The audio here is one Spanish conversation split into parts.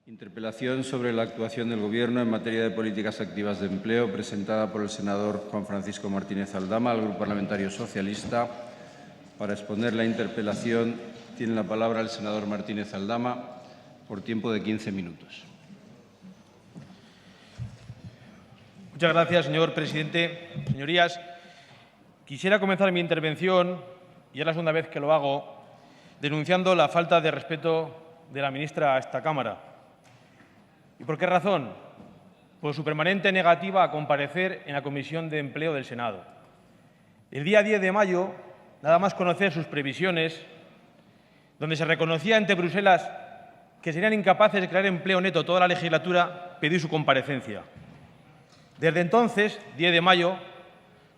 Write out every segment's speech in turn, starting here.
Interpelación sobre la actuación del Gobierno en materia de políticas activas de empleo, presentada por el senador Juan Francisco Martínez Aldama al Grupo Parlamentario Socialista. Para exponer la interpelación tiene la palabra el senador Martínez Aldama por tiempo de 15 minutos. Muchas gracias, señor presidente. Señorías, quisiera comenzar mi intervención, y es la segunda vez que lo hago, denunciando la falta de respeto de la ministra a esta Cámara. ¿Y por qué razón? Por su permanente negativa a comparecer en la Comisión de Empleo del Senado. El día 10 de mayo, nada más conocer sus previsiones, donde se reconocía ante Bruselas que serían incapaces de crear empleo neto toda la legislatura, pedí su comparecencia. Desde entonces, 10 de mayo,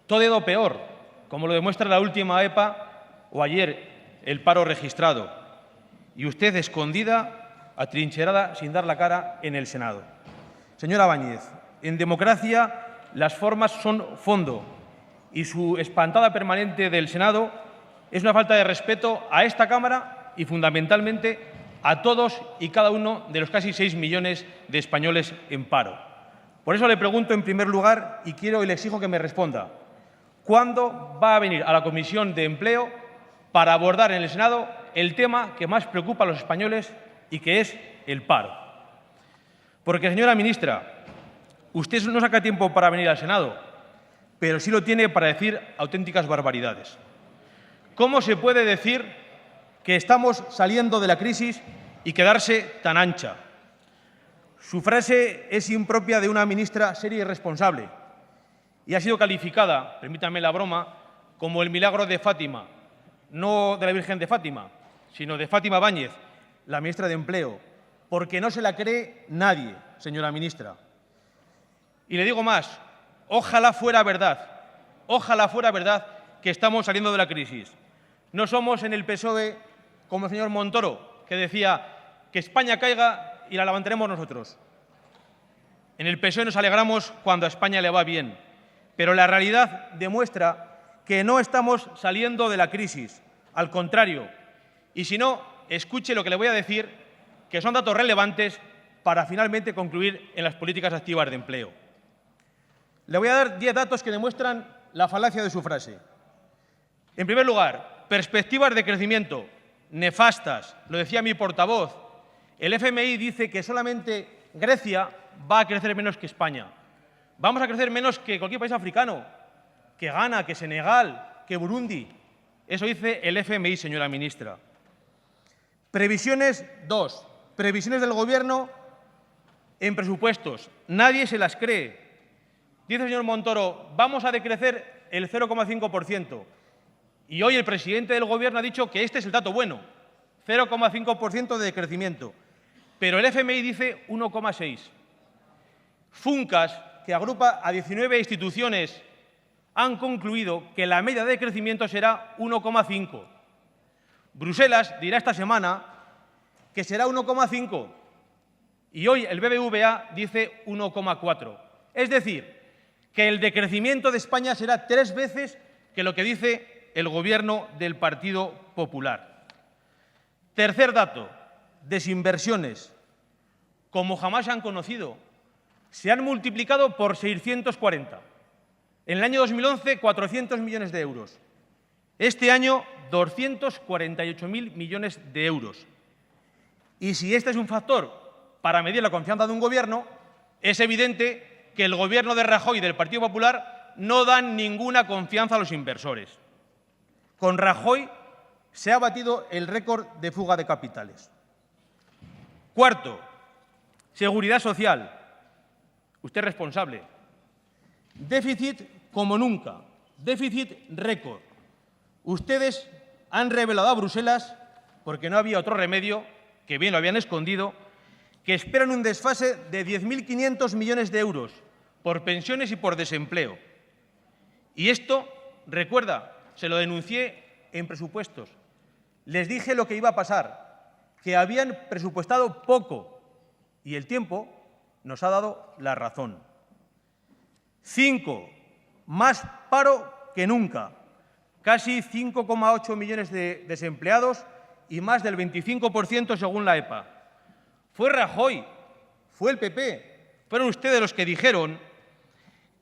todo ha ido peor, como lo demuestra la última EPA o ayer el paro registrado. Y usted escondida, atrincherada, sin dar la cara en el Senado. Señora Báñez, en democracia las formas son fondo y su espantada permanente del Senado es una falta de respeto a esta Cámara y, fundamentalmente, a todos y cada uno de los casi 6 millones de españoles en paro. Por eso le pregunto, en primer lugar, y quiero y le exijo que me responda, ¿cuándo va a venir a la Comisión de Empleo para abordar en el Senado el tema que más preocupa a los españoles y que es el paro? Porque, señora ministra, usted no saca tiempo para venir al Senado, pero sí lo tiene para decir auténticas barbaridades. ¿Cómo se puede decir que estamos saliendo de la crisis y quedarse tan ancha? Su frase es impropia de una ministra seria y responsable y ha sido calificada, permítanme la broma, como el milagro de Fátima, no de la Virgen de Fátima, sino de Fátima Báñez, la ministra de Empleo, porque no se la cree nadie, señora ministra. Y le digo más, ojalá fuera verdad que estamos saliendo de la crisis. No somos en el PSOE como el señor Montoro, que decía que España caiga y la levantaremos nosotros. En el PSOE nos alegramos cuando a España le va bien, pero la realidad demuestra que no estamos saliendo de la crisis, al contrario. Y si no, escuche lo que le voy a decir, que son datos relevantes para finalmente concluir en las políticas activas de empleo. Le voy a dar 10 datos que demuestran la falacia de su frase. En primer lugar, perspectivas de crecimiento nefastas, lo decía mi portavoz. El FMI dice que solamente Grecia va a crecer menos que España. Vamos a crecer menos que cualquier país africano, que Ghana, que Senegal, que Burundi. Eso dice el FMI, señora ministra. Previsiones 2. Previsiones del Gobierno en presupuestos. Nadie se las cree. Dice el señor Montoro, vamos a decrecer el 0,5%. Y hoy el presidente del Gobierno ha dicho que este es el dato bueno, 0,5% de decrecimiento. Pero el FMI dice 1,6%. Funcas, que agrupa a 19 instituciones, han concluido que la media de crecimiento será 1,5%. Bruselas dirá esta semana que será 1,5% y hoy el BBVA dice 1,4%. Es decir, que el decrecimiento de España será 3 veces que lo que dice el Gobierno del Partido Popular. Tercer dato, desinversiones. Como jamás se han conocido, se han multiplicado por 640. En el año 2011, 400 millones de euros. Este año, 248.000 millones de euros. Y si este es un factor para medir la confianza de un gobierno, es evidente que el gobierno de Rajoy y del Partido Popular no dan ninguna confianza a los inversores. Con Rajoy se ha batido el récord de fuga de capitales. Cuarto, seguridad social. Usted es responsable. Déficit como nunca, déficit récord. Ustedes han revelado a Bruselas, porque no había otro remedio, que bien lo habían escondido, que esperan un desfase de 10.500 millones de euros por pensiones y por desempleo. Y esto, recuerda, se lo denuncié en presupuestos. Les dije lo que iba a pasar, que habían presupuestado poco y el tiempo nos ha dado la razón. 5. Más paro que nunca. Casi 5,8 millones de desempleados y más del 25% según la EPA. Fue Rajoy fue el PP. Fueron ustedes los que dijeron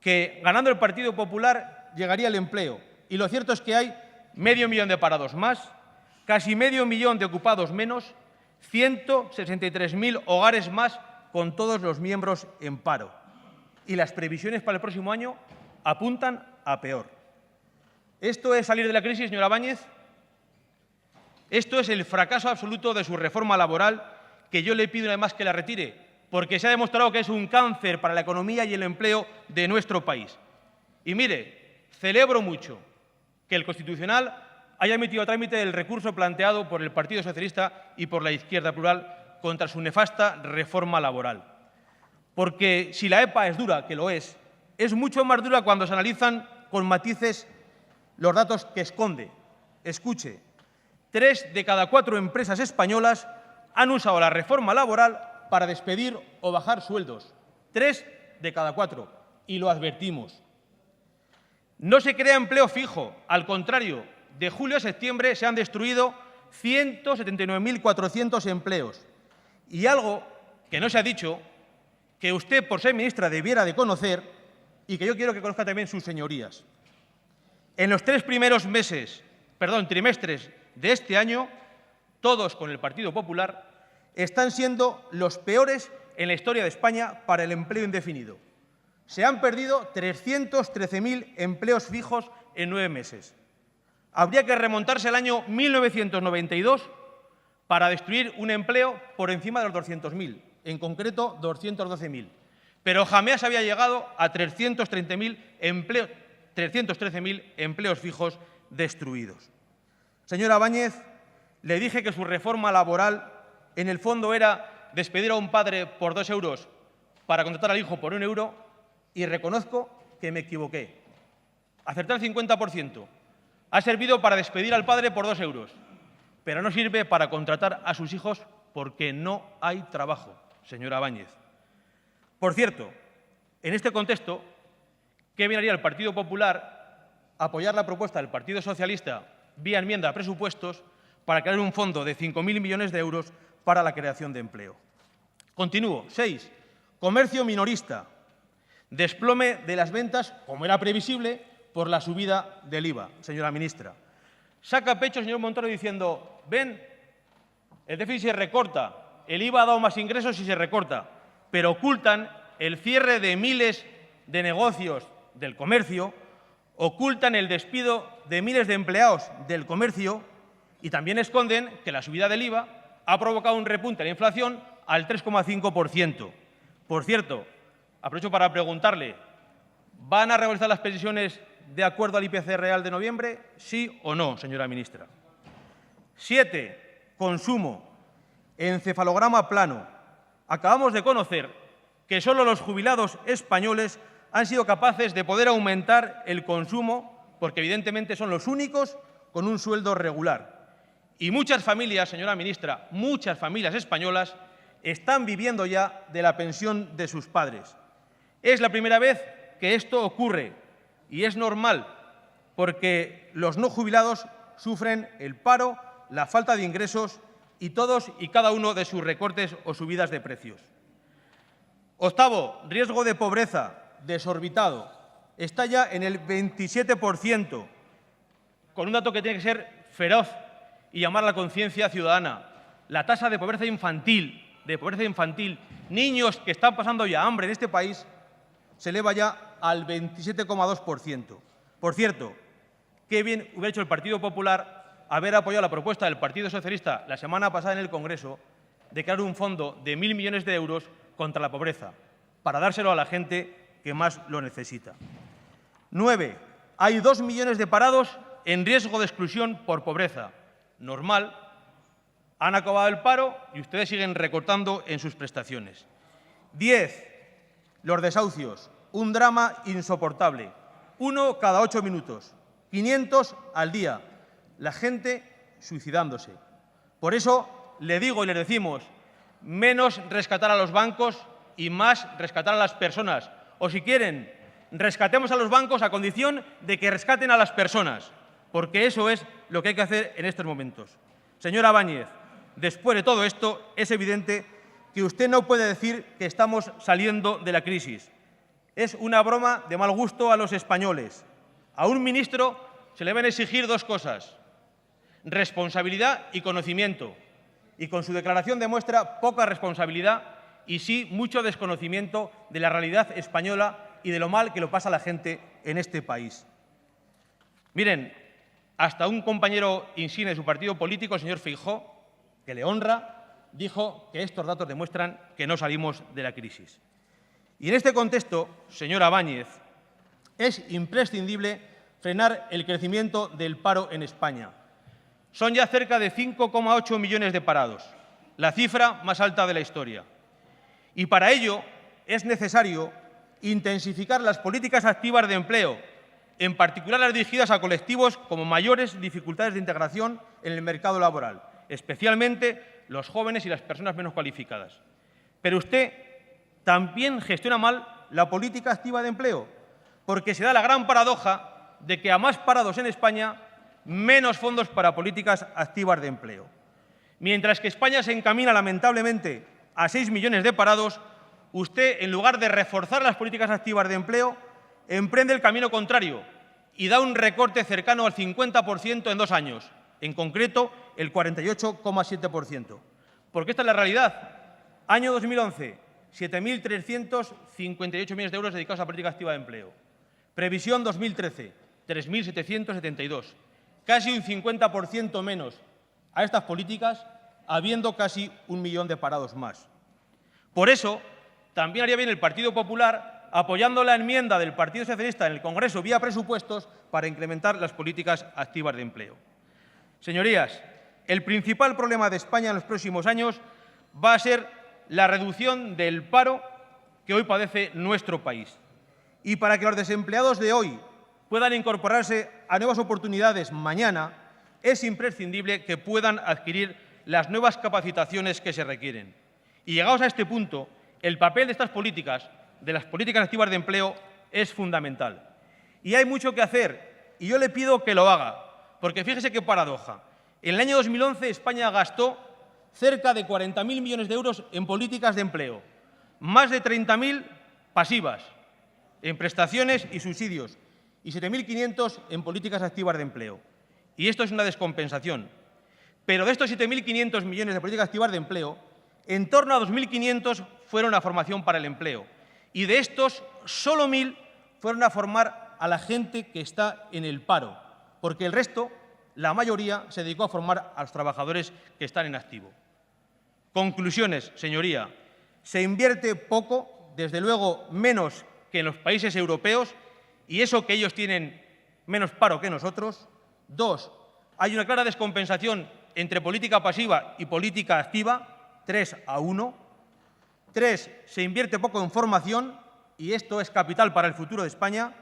que ganando el Partido Popular llegaría el empleo. Y lo cierto es que hay 500.000 de parados más, casi 500.000 de ocupados menos, 163.000 hogares más con todos los miembros en paro. Y las previsiones para el próximo año apuntan a peor. ¿Esto es salir de la crisis, señora Báñez? Esto es el fracaso absoluto de su reforma laboral, que yo le pido además que la retire, porque se ha demostrado que es un cáncer para la economía y el empleo de nuestro país. Y mire, celebro mucho que el Constitucional haya emitido a trámite el recurso planteado por el Partido Socialista y por la Izquierda Plural contra su nefasta reforma laboral. Porque si la EPA es dura, que lo es mucho más dura cuando se analizan con matices los datos que esconde. Escuche, 3 de cada 4 empresas españolas han usado la reforma laboral para despedir o bajar sueldos. 3 de cada 4. Y lo advertimos. No se crea empleo fijo. Al contrario, de julio a septiembre se han destruido 179.400 empleos. Y algo que no se ha dicho, que usted, por ser ministra, debiera de conocer y que yo quiero que conozcan también sus señorías. En los 3 primeros trimestres de este año, todos con el Partido Popular, están siendo los peores en la historia de España para el empleo indefinido. Se han perdido 313.000 empleos fijos en 9 meses. Habría que remontarse al año 1992 para destruir un empleo por encima de los 200.000, en concreto 212.000. Pero jamás había llegado a 313.000 empleos fijos destruidos. Señora Báñez, le dije que su reforma laboral en el fondo era despedir a un padre por 2 euros para contratar al hijo por 1 euro y reconozco que me equivoqué. Acerté el 50%. Ha servido para despedir al padre por 2 euros, pero no sirve para contratar a sus hijos porque no hay trabajo, señora Báñez. Por cierto, en este contexto, ¿qué bien haría el Partido Popular apoyar la propuesta del Partido Socialista vía enmienda a presupuestos para crear un fondo de 5.000 millones de euros para la creación de empleo? Continúo. 6. Comercio minorista. Desplome de las ventas, como era previsible, por la subida del IVA, señora ministra. Saca pecho, señor Montoro, diciendo, ven, el déficit se recorta, el IVA ha dado más ingresos y se recorta, pero ocultan el cierre de miles de negocios del comercio, ocultan el despido de miles de empleados del comercio y también esconden que la subida del IVA ha provocado un repunte de la inflación al 3,5%. Por cierto, aprovecho para preguntarle, ¿van a regularizar las pensiones de acuerdo al IPC real de noviembre? ¿Sí o no, señora ministra? 7. Consumo. Encefalograma plano. Acabamos de conocer que solo los jubilados españoles han sido capaces de poder aumentar el consumo porque evidentemente son los únicos con un sueldo regular. Y muchas familias, señora ministra, muchas familias españolas están viviendo ya de la pensión de sus padres. Es la primera vez que esto ocurre y es normal porque los no jubilados sufren el paro, la falta de ingresos y todos y cada uno de sus recortes o subidas de precios. 8. Riesgo de pobreza desorbitado. Está ya en el 27%, con un dato que tiene que ser feroz y llamar a la conciencia ciudadana. La tasa de pobreza infantil, niños que están pasando ya hambre en este país, se eleva ya al 27,2%. Por cierto, qué bien hubiera hecho el Partido Popular haber apoyado la propuesta del Partido Socialista la semana pasada en el Congreso de crear un fondo de 1.000 millones de euros contra la pobreza, para dárselo a la gente que más lo necesita. 9. Hay 2 millones de parados en riesgo de exclusión por pobreza. Normal. Han acabado el paro y ustedes siguen recortando en sus prestaciones. 10. Los desahucios. Un drama insoportable. 1 cada 8 minutos. 500 al día. La gente suicidándose. Por eso le digo y le decimos, menos rescatar a los bancos y más rescatar a las personas. O si quieren, rescatemos a los bancos a condición de que rescaten a las personas, porque eso es lo que hay que hacer en estos momentos. Señora Báñez, después de todo esto, es evidente que usted no puede decir que estamos saliendo de la crisis. Es una broma de mal gusto a los españoles. A un ministro se le van a exigir dos cosas: responsabilidad y conocimiento. Y con su declaración demuestra poca responsabilidad y sí mucho desconocimiento de la realidad española y de lo mal que lo pasa a la gente en este país. Miren, hasta un compañero insigne de su partido político, el señor Feijóo, que le honra, dijo que estos datos demuestran que no salimos de la crisis. Y en este contexto, señora Báñez, es imprescindible frenar el crecimiento del paro en España. Son ya cerca de 5,8 millones de parados, la cifra más alta de la historia. Y para ello es necesario intensificar las políticas activas de empleo, en particular las dirigidas a colectivos con mayores dificultades de integración en el mercado laboral, especialmente los jóvenes y las personas menos cualificadas. Pero usted también gestiona mal la política activa de empleo, porque se da la gran paradoja de que a más parados en España, menos fondos para políticas activas de empleo. Mientras que España se encamina lamentablemente a 6 millones de parados, usted, en lugar de reforzar las políticas activas de empleo, emprende el camino contrario y da un recorte cercano al 50% en 2 años, en concreto el 48,7%. Porque esta es la realidad. Año 2011, 7.358 millones de euros dedicados a política activa de empleo. Previsión 2013, 3.772. Casi un 50% menos a estas políticas, habiendo casi 1 millón de parados más. Por eso, también haría bien el Partido Popular apoyando la enmienda del Partido Socialista en el Congreso vía presupuestos para incrementar las políticas activas de empleo. Señorías, el principal problema de España en los próximos años va a ser la reducción del paro que hoy padece nuestro país. Y para que los desempleados de hoy puedan incorporarse a nuevas oportunidades mañana, es imprescindible que puedan adquirir las nuevas capacitaciones que se requieren. Y llegados a este punto, el papel de estas políticas, de las políticas activas de empleo, es fundamental. Y hay mucho que hacer, y yo le pido que lo haga, porque fíjese qué paradoja. En el año 2011 España gastó cerca de 40.000 millones de euros en políticas de empleo, más de 30.000 pasivas, en prestaciones y subsidios, y 7.500 en políticas activas de empleo. Y esto es una descompensación. Pero de estos 7.500 millones de políticas activas de empleo, en torno a 2.500 fueron a formación para el empleo. Y de estos, solo 1.000 fueron a formar a la gente que está en el paro, porque el resto, la mayoría, se dedicó a formar a los trabajadores que están en activo. Conclusiones, señoría. Se invierte poco, desde luego menos que en los países europeos, y eso que ellos tienen menos paro que nosotros. 2, hay una clara descompensación entre política pasiva y política activa, 3-1. 3, se invierte poco en formación, y esto es capital para el futuro de España.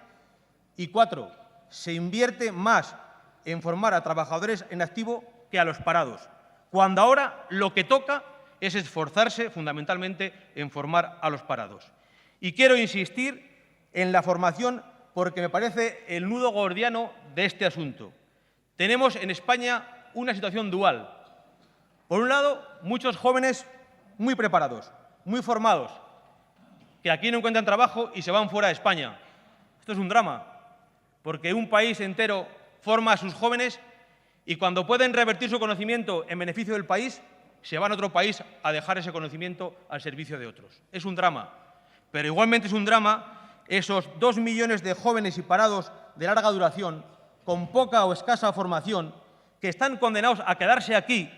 Y 4, se invierte más en formar a trabajadores en activo que a los parados, cuando ahora lo que toca es esforzarse fundamentalmente en formar a los parados. Y quiero insistir en la formación porque me parece el nudo gordiano de este asunto. Tenemos en España una situación dual. Por un lado, muchos jóvenes muy preparados, muy formados, que aquí no encuentran trabajo y se van fuera de España. Esto es un drama, porque un país entero forma a sus jóvenes y cuando pueden revertir su conocimiento en beneficio del país, se van a otro país a dejar ese conocimiento al servicio de otros. Es un drama, pero igualmente es un drama esos 2 millones de jóvenes y parados de larga duración, con poca o escasa formación, que están condenados a quedarse aquí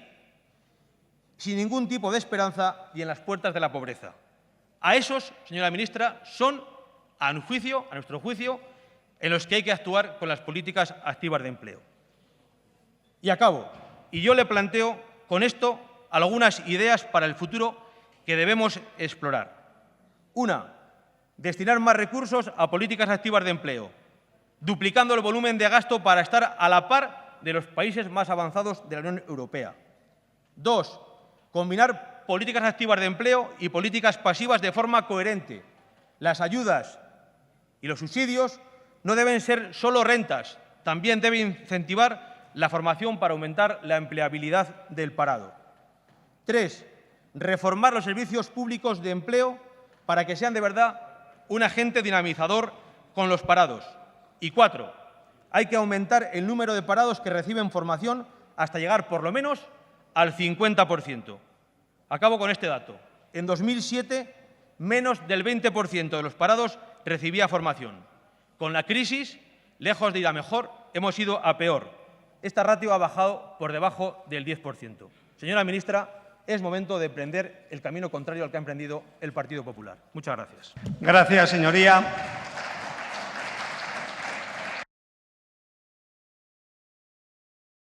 sin ningún tipo de esperanza y en las puertas de la pobreza. A esos, señora ministra, son, a nuestro juicio, en los que hay que actuar con las políticas activas de empleo. Y acabo. Y yo le planteo con esto algunas ideas para el futuro que debemos explorar. Una, destinar más recursos a políticas activas de empleo, duplicando el volumen de gasto para estar a la par de los países más avanzados de la Unión Europea. 2, combinar políticas activas de empleo y políticas pasivas de forma coherente. Las ayudas y los subsidios no deben ser solo rentas, también deben incentivar la formación para aumentar la empleabilidad del parado. 3, reformar los servicios públicos de empleo para que sean de verdad un agente dinamizador con los parados. Y 4, hay que aumentar el número de parados que reciben formación hasta llegar por lo menos al 50%. Acabo con este dato. En 2007, menos del 20% de los parados recibía formación. Con la crisis, lejos de ir a mejor, hemos ido a peor. Esta ratio ha bajado por debajo del 10%. Señora ministra, es momento de emprender el camino contrario al que ha emprendido el Partido Popular. Muchas gracias. Gracias, señoría.